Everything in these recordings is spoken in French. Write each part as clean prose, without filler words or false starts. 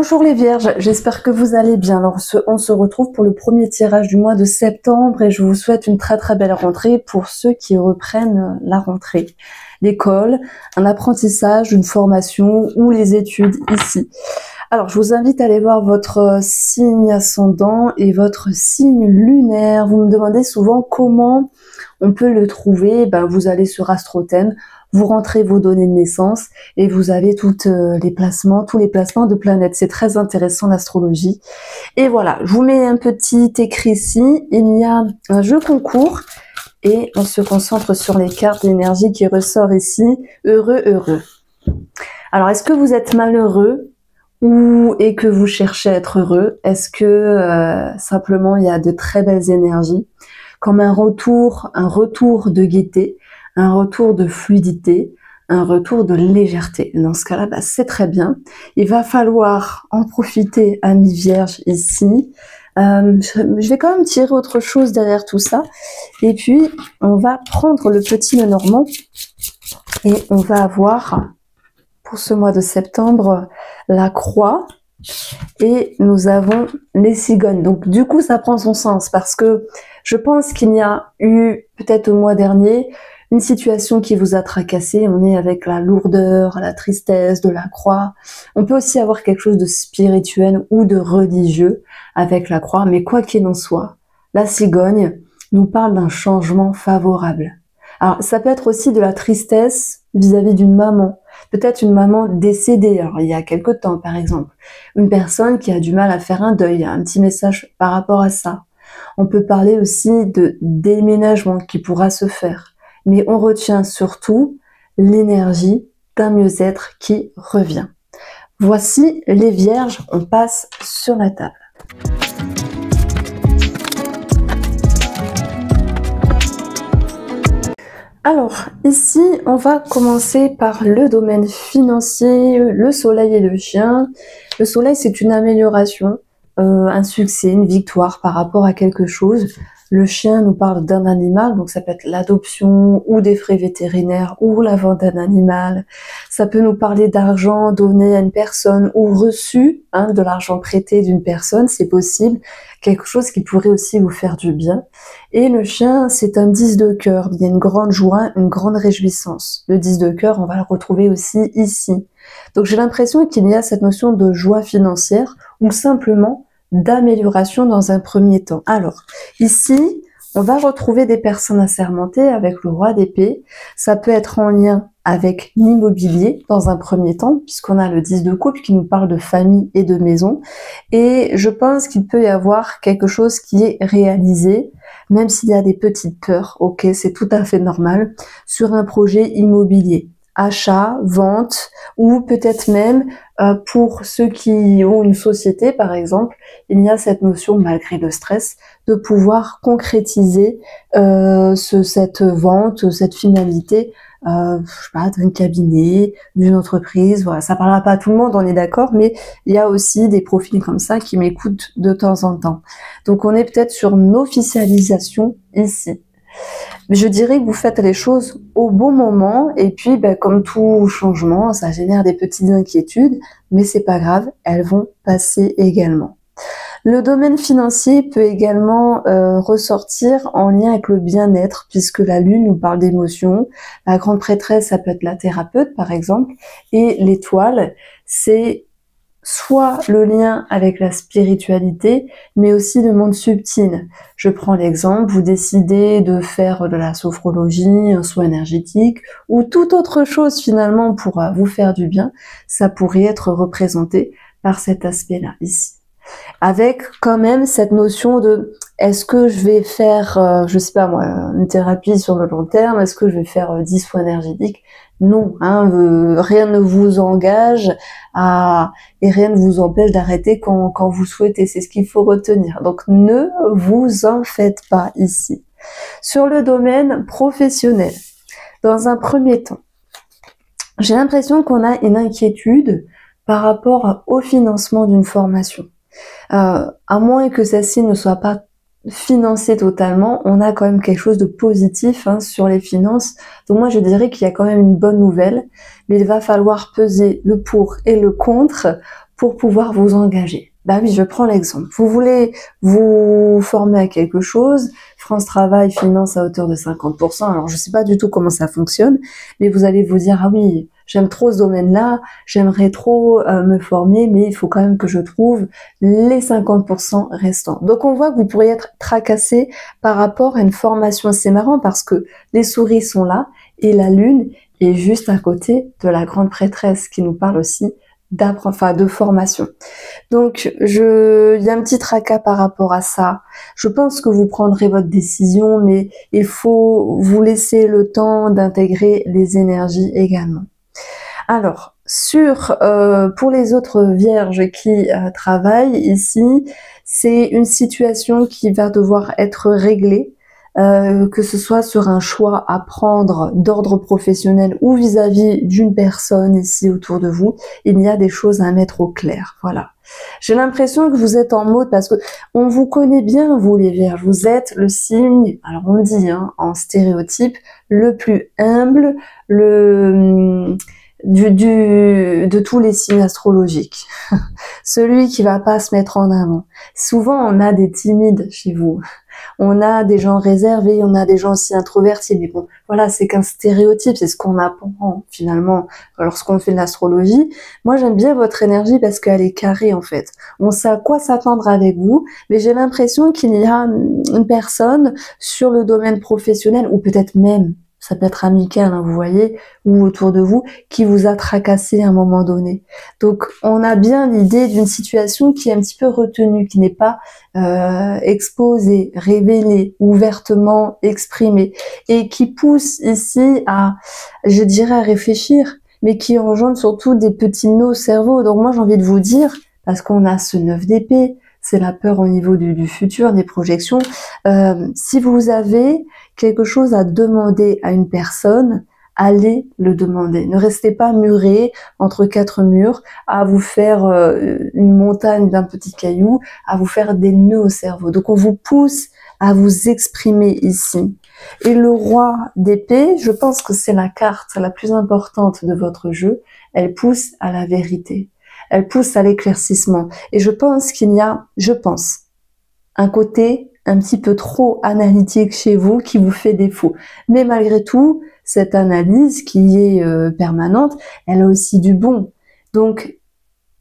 Bonjour les Vierges, j'espère que vous allez bien. Alors on se retrouve pour le premier tirage du mois de septembre et je vous souhaite une très très belle rentrée pour ceux qui reprennent la rentrée. L'école, un apprentissage, une formation ou les études ici. Alors je vous invite à aller voir votre signe ascendant et votre signe lunaire. Vous me demandez souvent comment on peut le trouver. Vous allez sur Astrothème, vous rentrez vos données de naissance et vous avez tous les placements de planètes. C'est très intéressant l'astrologie. Et voilà, je vous mets un petit écrit ici. Il y a un jeu concours et on se concentre sur les cartes d'énergie qui ressort ici. Heureux, heureux. Alors, est-ce que vous êtes malheureux et que vous cherchez à être heureux? Est-ce que simplement il y a de très belles énergies, comme un retour de gaieté, un retour de fluidité, un retour de légèreté? Dans ce cas-là, c'est très bien. Il va falloir en profiter, amis vierges, ici. Je vais quand même tirer autre chose derrière tout ça. Et puis, on va prendre le petit Lenormand et on va avoir, pour ce mois de septembre, la croix. Et nous avons les cigognes. Donc, du coup, ça prend son sens parce que je pense qu'il y a eu, peut-être au mois dernier, une situation qui vous a tracassé. On est avec la lourdeur, la tristesse de la croix. On peut aussi avoir quelque chose de spirituel ou de religieux avec la croix. Mais quoi qu'il en soit, la cigogne nous parle d'un changement favorable. Alors, ça peut être aussi de la tristesse vis-à-vis d'une maman. Peut-être une maman décédée, alors il y a quelque temps par exemple. Une personne qui a du mal à faire un deuil, un petit message par rapport à ça. On peut parler aussi de déménagement qui pourra se faire. Mais on retient surtout l'énergie d'un mieux-être qui revient. Voici les Vierges, on passe sur la table. Alors, ici, on va commencer par le domaine financier, le soleil et le chien. Le soleil, c'est une amélioration, un succès, une victoire par rapport à quelque chose. Le chien nous parle d'un animal, donc ça peut être l'adoption ou des frais vétérinaires ou la vente d'un animal. Ça peut nous parler d'argent donné à une personne ou reçu, de l'argent prêté d'une personne, c'est possible. Quelque chose qui pourrait aussi vous faire du bien. Et le chien, c'est un 10 de cœur. Il y a une grande joie, une grande réjouissance. Le 10 de cœur, on va le retrouver aussi ici. Donc j'ai l'impression qu'il y a cette notion de joie financière ou simplement d'amélioration dans un premier temps. Alors, ici, on va retrouver des personnes assermentées avec le roi d'épée. Ça peut être en lien avec l'immobilier dans un premier temps, puisqu'on a le 10 de coupe qui nous parle de famille et de maison. Et je pense qu'il peut y avoir quelque chose qui est réalisé, même s'il y a des petites peurs, ok, c'est tout à fait normal, sur un projet immobilier. Achat, vente, ou peut-être même pour ceux qui ont une société par exemple, il y a cette notion malgré le stress de pouvoir concrétiser cette vente, cette finalité, je sais pas, d'un cabinet, d'une entreprise, voilà, ça parlera pas à tout le monde, on est d'accord, mais il y a aussi des profils comme ça qui m'écoutent de temps en temps. Donc on est peut-être sur une officialisation ici. Mais je dirais que vous faites les choses au bon moment et puis comme tout changement, ça génère des petites inquiétudes, mais c'est pas grave, elles vont passer également. Le domaine financier peut également ressortir en lien avec le bien-être puisque la lune nous parle d'émotions, la grande prêtresse ça peut être la thérapeute par exemple et l'étoile c'est soit le lien avec la spiritualité, mais aussi le monde subtil. Je prends l'exemple, vous décidez de faire de la sophrologie, un soin énergétique, ou toute autre chose finalement pour vous faire du bien, ça pourrait être représenté par cet aspect-là ici. Avec quand même cette notion de est-ce que je vais faire, je sais pas moi, une thérapie sur le long terme, est-ce que je vais faire 10 soins énergétiques? Non, rien ne vous engage et rien ne vous empêche d'arrêter quand vous souhaitez, c'est ce qu'il faut retenir. Donc ne vous en faites pas ici. Sur le domaine professionnel, dans un premier temps, j'ai l'impression qu'on a une inquiétude par rapport au financement d'une formation. À moins que celle-ci ne soit pas financée totalement, on a quand même quelque chose de positif sur les finances. Donc moi je dirais qu'il y a quand même une bonne nouvelle, mais il va falloir peser le pour et le contre pour pouvoir vous engager. Bah oui, je prends l'exemple. Vous voulez vous former à quelque chose, France Travail finance à hauteur de 50%. Alors, je sais pas du tout comment ça fonctionne, mais vous allez vous dire, ah oui, j'aime trop ce domaine-là, j'aimerais trop me former, mais il faut quand même que je trouve les 50% restants. Donc, on voit que vous pourriez être tracassé par rapport à une formation. C'est marrant parce que les souris sont là et la lune est juste à côté de la grande prêtresse qui nous parle aussi de formation. Donc, il y a un petit tracas par rapport à ça. Je pense que vous prendrez votre décision, mais il faut vous laisser le temps d'intégrer les énergies également. Alors, pour les autres vierges qui travaillent ici, c'est une situation qui va devoir être réglée. Que ce soit sur un choix à prendre d'ordre professionnel ou vis-à-vis d'une personne ici autour de vous, il y a des choses à mettre au clair. Voilà. J'ai l'impression que vous êtes en mode, parce que on vous connaît bien, vous les Vierges, vous êtes le signe, alors on dit en stéréotype, le plus humble, de tous les signes astrologiques. Celui qui va pas se mettre en avant. Souvent, on a des timides chez vous. On a des gens réservés, on a des gens aussi introvertis. Mais bon, voilà, c'est qu'un stéréotype, c'est ce qu'on apprend finalement lorsqu'on fait de l'astrologie. Moi, j'aime bien votre énergie parce qu'elle est carrée en fait. On sait à quoi s'attendre avec vous, mais j'ai l'impression qu'il y a une personne sur le domaine professionnel, ou peut-être même, ça peut être amical, hein, vous voyez, ou autour de vous, qui vous a tracassé à un moment donné. Donc, on a bien l'idée d'une situation qui est un petit peu retenue, qui n'est pas exposée, révélée, ouvertement exprimée, et qui pousse ici à, je dirais, à réfléchir, mais qui engendre surtout des petits nœuds au cerveau. Donc moi, j'ai envie de vous dire, parce qu'on a ce 9 d'épée, c'est la peur au niveau du futur, des projections. Si vous avez quelque chose à demander à une personne, allez le demander. Ne restez pas muré entre quatre murs à vous faire une montagne d'un petit caillou, à vous faire des nœuds au cerveau. Donc on vous pousse à vous exprimer ici. Et le roi d'épée, je pense que c'est la carte la plus importante de votre jeu. Elle pousse à la vérité. Elle pousse à l'éclaircissement. Et je pense qu'il y a, un côté un petit peu trop analytique chez vous qui vous fait défaut. Mais malgré tout, cette analyse qui est permanente, elle a aussi du bon. Donc,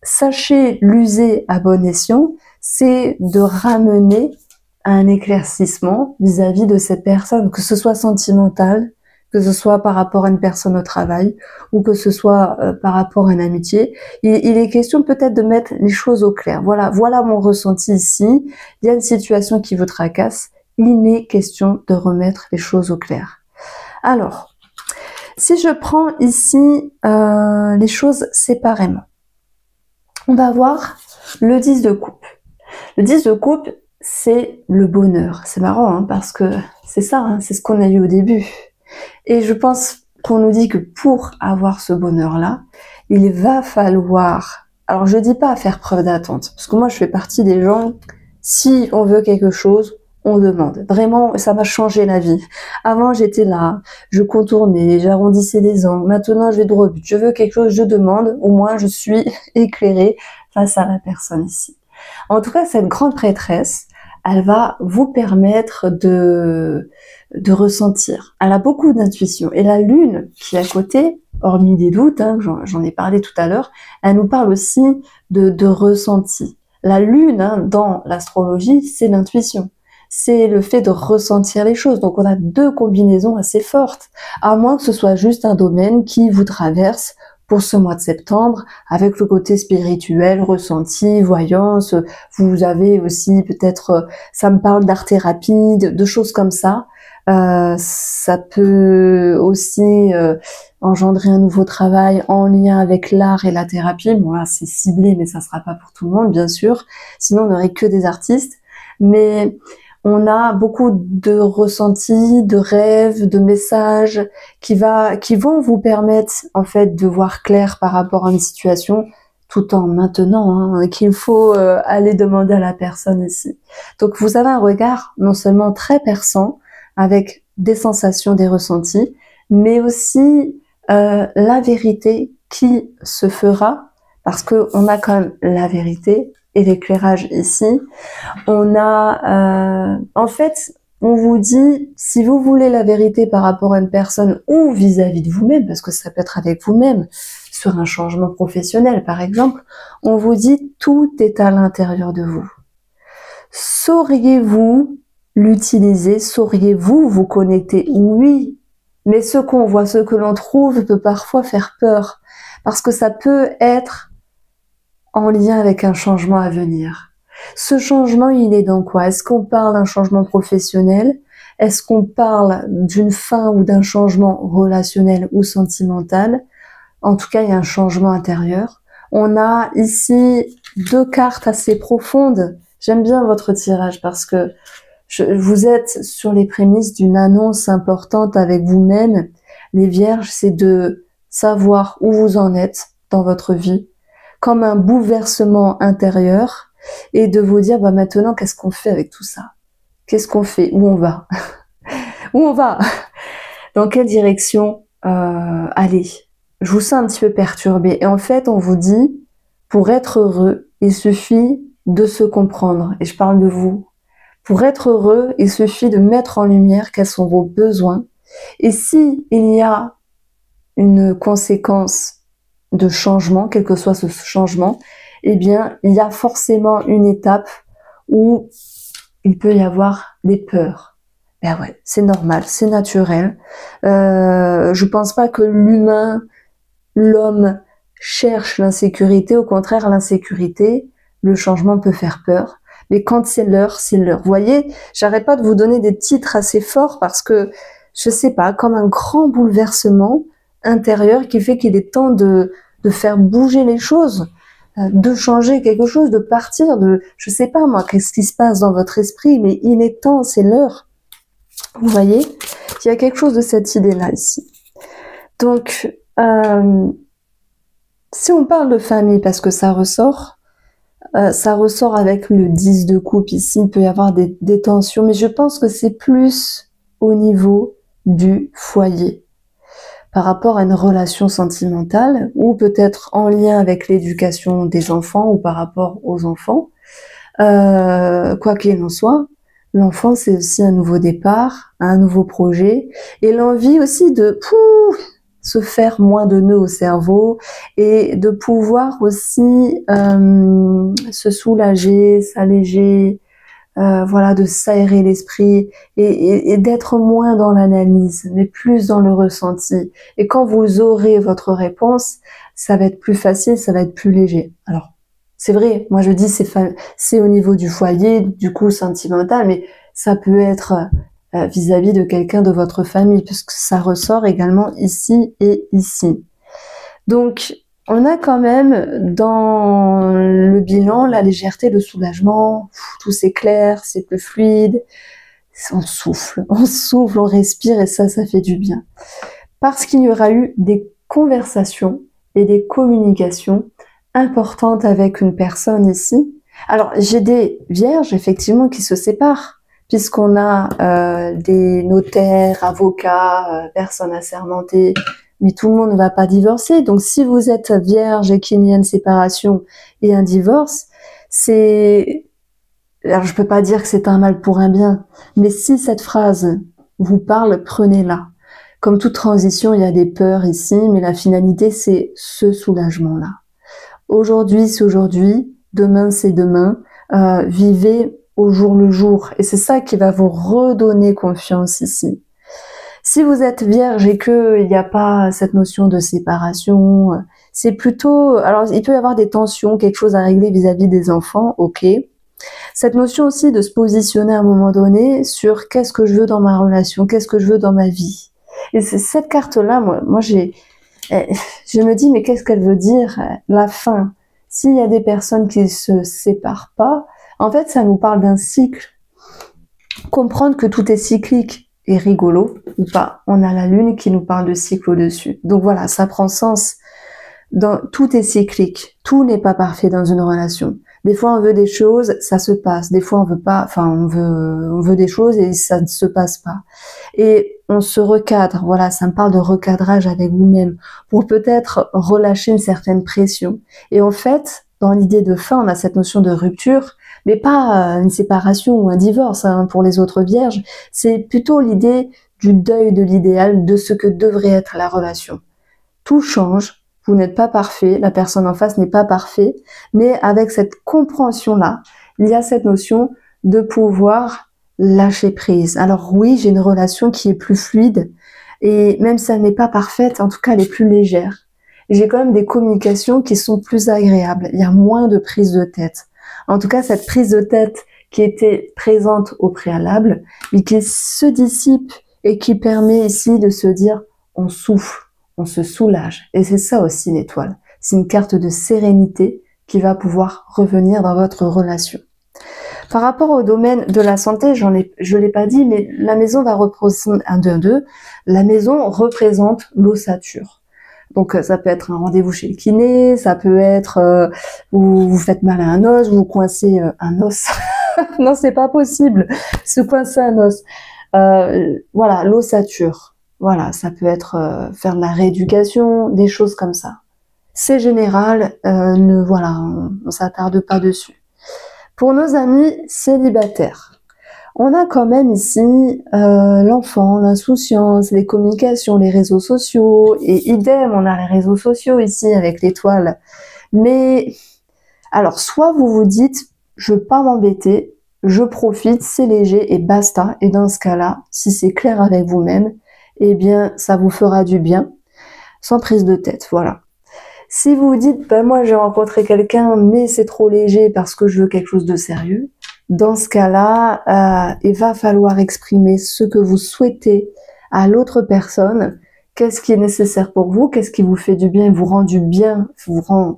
sachez l'user à bon escient, c'est de ramener un éclaircissement vis-à-vis de cette personne, que ce soit sentimental, que ce soit par rapport à une personne au travail, ou que ce soit par rapport à une amitié. Il est question peut-être de mettre les choses au clair. Voilà mon ressenti ici. Il y a une situation qui vous tracasse. Il est question de remettre les choses au clair. Alors, si je prends ici les choses séparément, on va voir le 10 de coupe. Le 10 de coupe, c'est le bonheur. C'est marrant, hein, parce que c'est ça, hein, c'est ce qu'on a eu au début. Et je pense qu'on nous dit que pour avoir ce bonheur-là, il va falloir, alors je dis pas faire preuve d'attente, parce que moi je fais partie des gens, si on veut quelque chose, on demande. Vraiment, ça m'a changé la vie. Avant, j'étais là, je contournais, j'arrondissais les angles. Maintenant, je vais droit au but. Je veux quelque chose, je demande. Au moins, je suis éclairée face à la personne ici. En tout cas, cette grande prêtresse, elle va vous permettre de ressentir. Elle a beaucoup d'intuition. Et la lune qui est à côté, hormis des doutes, hein, j'en ai parlé tout à l'heure, elle nous parle aussi de ressenti. La lune, hein, dans l'astrologie, c'est l'intuition. C'est le fait de ressentir les choses. Donc on a deux combinaisons assez fortes, à moins que ce soit juste un domaine qui vous traverse pour ce mois de septembre, avec le côté spirituel, ressenti, voyance. Vous avez aussi peut-être, ça me parle d'art-thérapie, de choses comme ça. Ça peut aussi engendrer un nouveau travail en lien avec l'art et la thérapie. Bon là, c'est ciblé, mais ça sera pas pour tout le monde, bien sûr. Sinon, on n'aurait que des artistes. Mais on a beaucoup de ressentis, de rêves, de messages qui vont vous permettre en fait de voir clair par rapport à une situation, tout en maintenant qu'il faut aller demander à la personne ici. Donc vous avez un regard non seulement très perçant, avec des sensations, des ressentis, mais aussi la vérité qui se fera parce que on a quand même la vérité et l'éclairage ici. On a, en fait, on vous dit, si vous voulez la vérité par rapport à une personne ou vis-à-vis de vous-même, parce que ça peut être avec vous-même, sur un changement professionnel par exemple, on vous dit tout est à l'intérieur de vous. Sauriez-vous l'utiliser? Sauriez-vous vous connecter? Oui, mais ce qu'on voit, ce que l'on trouve peut parfois faire peur, parce que ça peut être en lien avec un changement à venir. Ce changement, il est dans quoi? Est-ce qu'on parle d'un changement professionnel? Est-ce qu'on parle d'une fin ou d'un changement relationnel ou sentimental? En tout cas, il y a un changement intérieur. On a ici 2 cartes assez profondes. J'aime bien votre tirage parce que vous êtes sur les prémices d'une annonce importante avec vous-même. Les Vierges, c'est de savoir où vous en êtes dans votre vie, comme un bouleversement intérieur, et de vous dire, bah maintenant, qu'est-ce qu'on fait avec tout ça? Qu'est-ce qu'on fait? Où on va? Où on va? Dans quelle direction aller? Je vous sens un petit peu perturbé. Et en fait, on vous dit, pour être heureux, il suffit de se comprendre. Et je parle de vous. Pour être heureux, il suffit de mettre en lumière quels sont vos besoins. Et si il y a une conséquence de changement, quel que soit ce changement, eh bien, il y a forcément une étape où il peut y avoir des peurs. Ben ouais, c'est normal, c'est naturel. Je pense pas que l'homme cherche l'insécurité. Au contraire, l'insécurité, le changement peut faire peur. Mais quand c'est l'heure, c'est l'heure. Vous voyez, j'arrête pas de vous donner des titres assez forts parce que, je sais pas, comme un grand bouleversement intérieur qui fait qu'il est temps de faire bouger les choses, de changer quelque chose, de partir, je sais pas moi, qu'est-ce qui se passe dans votre esprit, mais il est temps, c'est l'heure. Vous voyez, il y a quelque chose de cette idée-là ici. Donc, si on parle de famille, parce que ça ressort avec le 10 de coupe ici, il peut y avoir des tensions, mais je pense que c'est plus au niveau du foyer, par rapport à une relation sentimentale, ou peut-être en lien avec l'éducation des enfants, ou par rapport aux enfants. Quoi qu'il en soit, l'enfant, c'est aussi un nouveau départ, un nouveau projet, et l'envie aussi de se faire moins de nœuds au cerveau et de pouvoir aussi se soulager, s'alléger, voilà, de s'aérer l'esprit et d'être moins dans l'analyse, mais plus dans le ressenti. Et quand vous aurez votre réponse, ça va être plus facile, ça va être plus léger. Alors, c'est vrai, moi je dis c'est au niveau du foyer, du coup sentimental, mais ça peut être vis-à-vis de quelqu'un de votre famille, puisque ça ressort également ici et ici. Donc, on a quand même dans le bilan la légèreté, le soulagement, tout s'éclaire, c'est plus fluide, on souffle, on respire et ça fait du bien. Parce qu'il y aura eu des conversations et des communications importantes avec une personne ici. Alors, j'ai des vierges, effectivement, qui se séparent, puisqu'on a des notaires, avocats, personnes assermentées, mais tout le monde ne va pas divorcer. Donc, si vous êtes vierge et qu'il y a une séparation et un divorce, alors je peux pas dire que c'est un mal pour un bien, mais si cette phrase vous parle, prenez-la. Comme toute transition, il y a des peurs ici, mais la finalité, c'est ce soulagement-là. Aujourd'hui, c'est aujourd'hui, demain, c'est demain. Vivez au jour le jour. Et c'est ça qui va vous redonner confiance ici. Si vous êtes vierge et qu'il n'y a pas cette notion de séparation, c'est plutôt... Alors, il peut y avoir des tensions, quelque chose à régler vis-à-vis des enfants, ok. Cette notion aussi de se positionner à un moment donné sur qu'est-ce que je veux dans ma relation, qu'est-ce que je veux dans ma vie. Et c'est cette carte-là, moi je me dis, mais qu'est-ce qu'elle veut dire, la fin? S'il y a des personnes qui se séparent pas, en fait, ça nous parle d'un cycle. Comprendre que tout est cyclique est rigolo, ou pas. On a la lune qui nous parle de cycle au-dessus. Donc voilà, ça prend sens. Tout est cyclique. Tout n'est pas parfait dans une relation. Des fois, on veut des choses, ça se passe. Des fois, on veut pas, enfin, on veut des choses et ça ne se passe pas. Et on se recadre. Voilà, ça me parle de recadrage avec vous-même pour peut-être relâcher une certaine pression. Et en fait, dans l'idée de fin, on a cette notion de rupture, mais pas une séparation ou un divorce hein, pour les autres vierges. C'est plutôt l'idée du deuil de l'idéal, de ce que devrait être la relation. Tout change, vous n'êtes pas parfait, la personne en face n'est pas parfaite, mais avec cette compréhension-là, il y a cette notion de pouvoir lâcher prise. Alors oui, j'ai une relation qui est plus fluide, et même si elle n'est pas parfaite, en tout cas elle est plus légère. J'ai quand même des communications qui sont plus agréables, il y a moins de prise de tête. En tout cas, cette prise de tête qui était présente au préalable, mais qui se dissipe et qui permet ici de se dire on souffle, on se soulage. Et c'est ça aussi une étoile. C'est une carte de sérénité qui va pouvoir revenir dans votre relation. Par rapport au domaine de la santé, je l'ai pas dit, mais la maison va représenter 1, 2, 2. La maison représente l'ossature. Donc ça peut être un rendez-vous chez le kiné, ça peut être vous faites mal à un os, vous coincez un os. Non, c'est pas possible, se coincer un os. Voilà, l'ossature. Voilà, ça peut être faire de la rééducation, des choses comme ça. C'est général, voilà, on s'attarde pas dessus. Pour nos amis célibataires, on a quand même ici l'enfant, l'insouciance, les communications, les réseaux sociaux, et idem, on a les réseaux sociaux ici avec l'étoile. Mais alors, soit vous vous dites, je veux pas m'embêter, je profite, c'est léger et basta. Et dans ce cas-là, si c'est clair avec vous-même, eh bien, ça vous fera du bien, sans prise de tête, voilà. Si vous vous dites, ben moi j'ai rencontré quelqu'un, mais c'est trop léger parce que je veux quelque chose de sérieux, dans ce cas-là, il va falloir exprimer ce que vous souhaitez à l'autre personne. Qu'est-ce qui est nécessaire pour vous? Qu'est-ce qui vous fait du bien, vous rend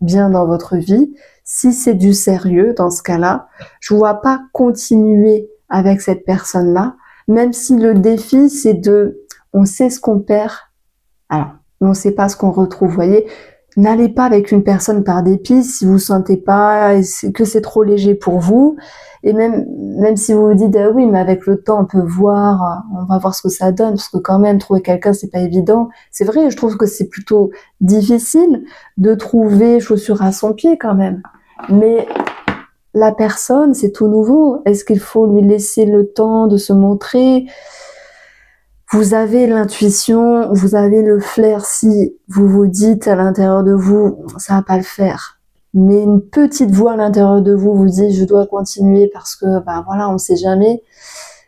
bien dans votre vie? Si c'est du sérieux, dans ce cas-là, je ne vois pas continuer avec cette personne-là, même si le défi, c'est on sait ce qu'on perd, alors, on ne sait pas ce qu'on retrouve, vous voyez. N'allez pas avec une personne par dépit si vous sentez pas que c'est trop léger pour vous. Et même si vous vous dites ah oui, mais avec le temps on peut voir, on va voir ce que ça donne, parce que quand même trouver quelqu'un c'est pas évident. C'est vrai, je trouve que c'est plutôt difficile de trouver chaussure à son pied quand même. Mais la personne c'est tout nouveau. Est-ce qu'il faut lui laisser le temps de se montrer? Vous avez l'intuition, vous avez le flair si vous vous dites à l'intérieur de vous, ça va pas le faire. Mais une petite voix à l'intérieur de vous vous dit, je dois continuer parce que, ben voilà, on sait jamais.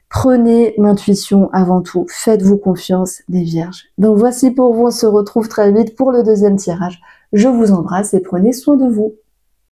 Prenez l'intuition avant tout. Faites-vous confiance, les vierges. Donc voici pour vous, on se retrouve très vite pour le deuxième tirage. Je vous embrasse et prenez soin de vous.